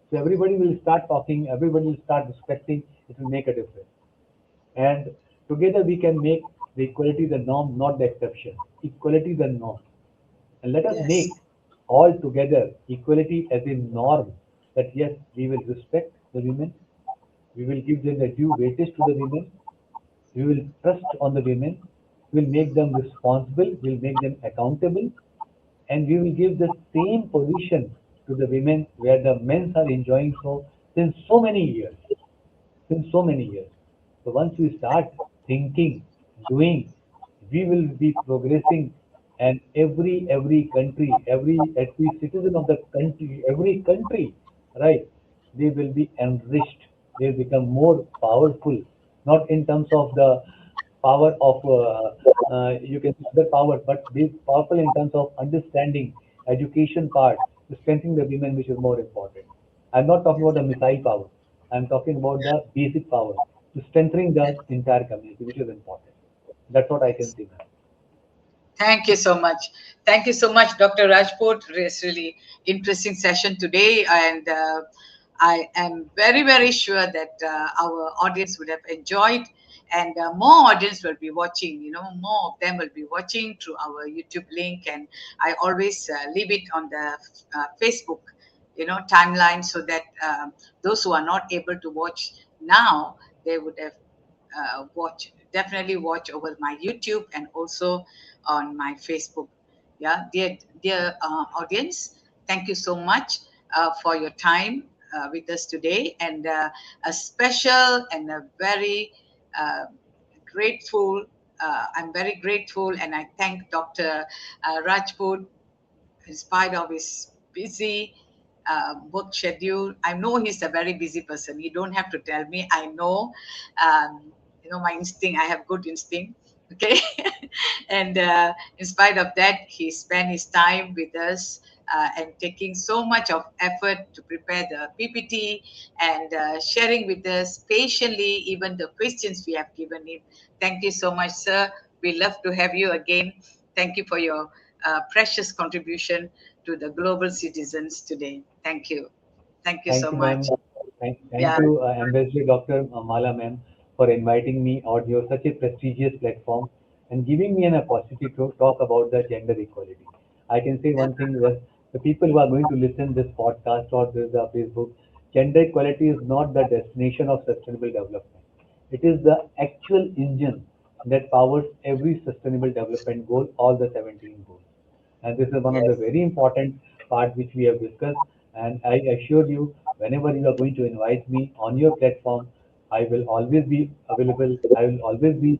So everybody will start talking. Everybody will start respecting. It will make a difference. And together we can make the equality the norm, not the exception. Equality the norm. And let us Yes. make all together equality as a norm that yes, we will respect the women, we will give them the due weightage to the women, we will trust on the women, we will make them responsible, we will make them accountable, and we will give the same position to the women where the men are enjoying so since so many years since so many years. So once we start thinking, doing, we will be progressing, and every country, every citizen of the country, every country, right? They will be enriched. They will become more powerful, not in terms of the power of you can say other power, but be powerful in terms of understanding, education part to strengthen the women, which is more important. I'm not talking about the missile power. I'm talking about the basic power to strengthening the entire community, which is important. That's what I can Yes. see, ma'am. Thank you so much. Thank you so much, Dr. Rajput. It's really interesting session today, and I am very, very sure that our audience would have enjoyed, and more audience will be watching. More of them will be watching through our YouTube link, and I always leave it on the Facebook, timeline, so that those who are not able to watch now, they would have definitely watch over my YouTube and also on my Facebook. Yeah, dear audience, thank you so much for your time with us today, and a special and a very uh, grateful. I'm very grateful, and I thank Dr. Rajput in spite of his busy work schedule. I know he's a very busy person. You don't have to tell me. I know, my instinct. I have good instinct. Okay, and in spite of that, he spent his time with us and taking so much of effort to prepare the PPT and sharing with us patiently even the questions we have given him. Thank you so much, sir. We love to have you again. Thank you for your precious contribution to the global citizens today. Thank you. Thank you Thank so you, much. ma'am. Thank Yeah, you, Ambassador Dr. Mala, ma'am, for inviting me on your such a prestigious platform and giving me an opportunity to talk about the gender equality. I can say yeah. one thing that the people who are going to listen this podcast or this Facebook, gender equality is not the destination of sustainable development. It is the actual engine that powers every sustainable development goal, all the 17 goals. And this is one of the Yes. very important part which we have discussed. And I assure you, whenever you are going to invite me on your platform, I will always be available. I will always be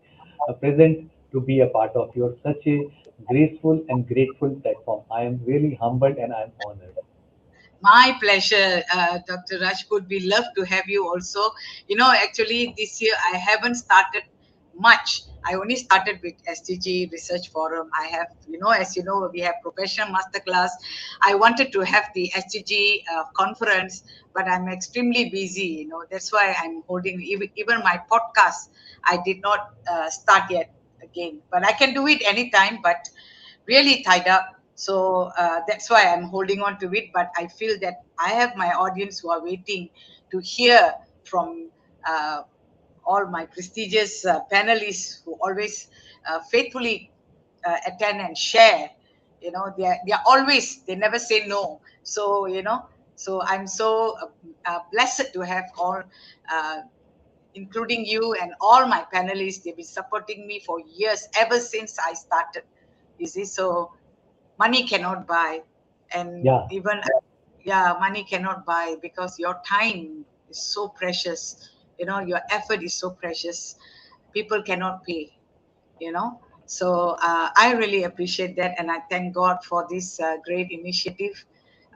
present to be a part of your such a graceful and grateful platform. I am really humbled and I am honored. My pleasure, Dr. Rajput. We love to have you also. Actually, this year I haven't started much. I only started with SDG Research Forum. I have, as you know, we have professional masterclass. I wanted to have the SDG conference, but I'm extremely busy. That's why I'm holding even my podcast. I did not start yet again, but I can do it anytime. But really tied up. So that's why I'm holding on to it. But I feel that I have my audience who are waiting to hear from uh, all my prestigious panelists who always faithfully attend and share. They're always, they never say no. So, so I'm so blessed to have all. Uh, Including you and all my panelists, they've been supporting me for years, ever since I started. You see, so money cannot buy, and Yeah, even yeah, money cannot buy, because your time is so precious. Your effort is so precious. People cannot pay. So I really appreciate that, and I thank God for this great initiative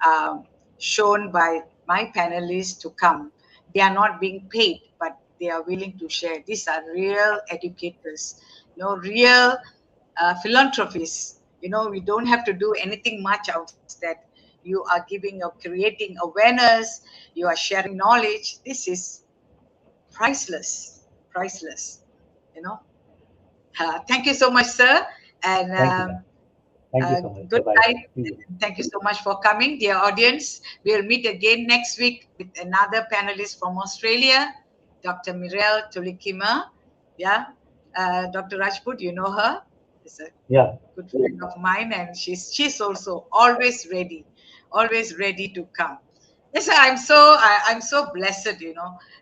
um, shown by my panelists to come. They are not being paid, but they are willing to share. These are real educators, real philanthropists. We don't have to do anything much outside. You are giving or creating awareness, you are sharing knowledge. This is priceless, priceless. you know Thank you so much, sir, and thank you, ma'am. Thank you so much. good Bye-bye. night. See you. Thank you so much for coming, dear audience. We'll meet again next week with another panelist from Australia, Dr. Mirel Tulikima. Yeah, Dr. Rajput, you know her. Is a Yeah, good friend of mine, and she's also always ready to come. Yes, I'm so blessed.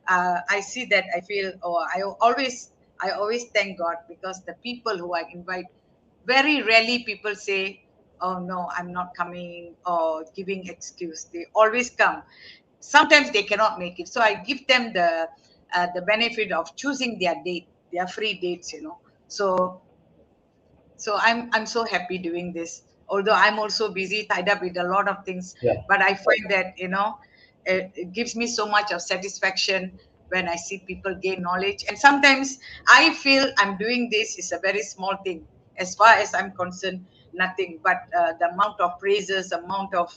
I see that. I feel. Oh, I always thank God, because the people who I invite, very rarely people say, "Oh no, I'm not coming," or giving excuse. They always come. Sometimes they cannot make it, so I give them the benefit of choosing their date, their free dates. So I'm so happy doing this, although I'm also busy, tied up with a lot of things. yeah, But I find that it gives me so much of satisfaction when I see people gain knowledge. And sometimes I feel I'm doing this is a very small thing. As far as I'm concerned, nothing but the amount of praises, amount of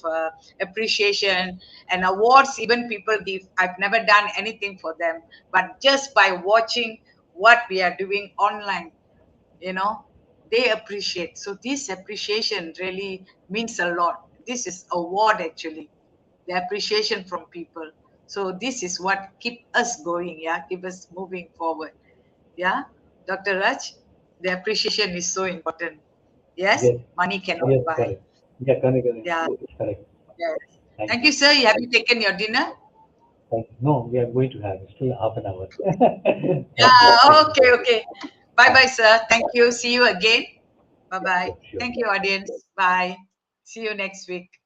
appreciation and awards even people give. I've never done anything for them, but just by watching what we are doing online, you know, they appreciate. So this appreciation really means a lot. This is award actually, the appreciation from people. So this is what keep us going, yeah, keep us moving forward. Yeah, Dr. Raj, the appreciation is so important. Yes, Yes, money cannot yes, buy. correct. Yeah, correct, correct. Yeah, It's correct. yes. Thank Thank you. you, sir. Have you taken your dinner? Thank you. No, we are going to have still half an hour. Thank you. Yeah, Thank you. okay, okay. Bye Bye. bye, sir. Thank you. See you again. Bye Yeah, bye. sure, sure. Thank you, audience. Bye. See you next week.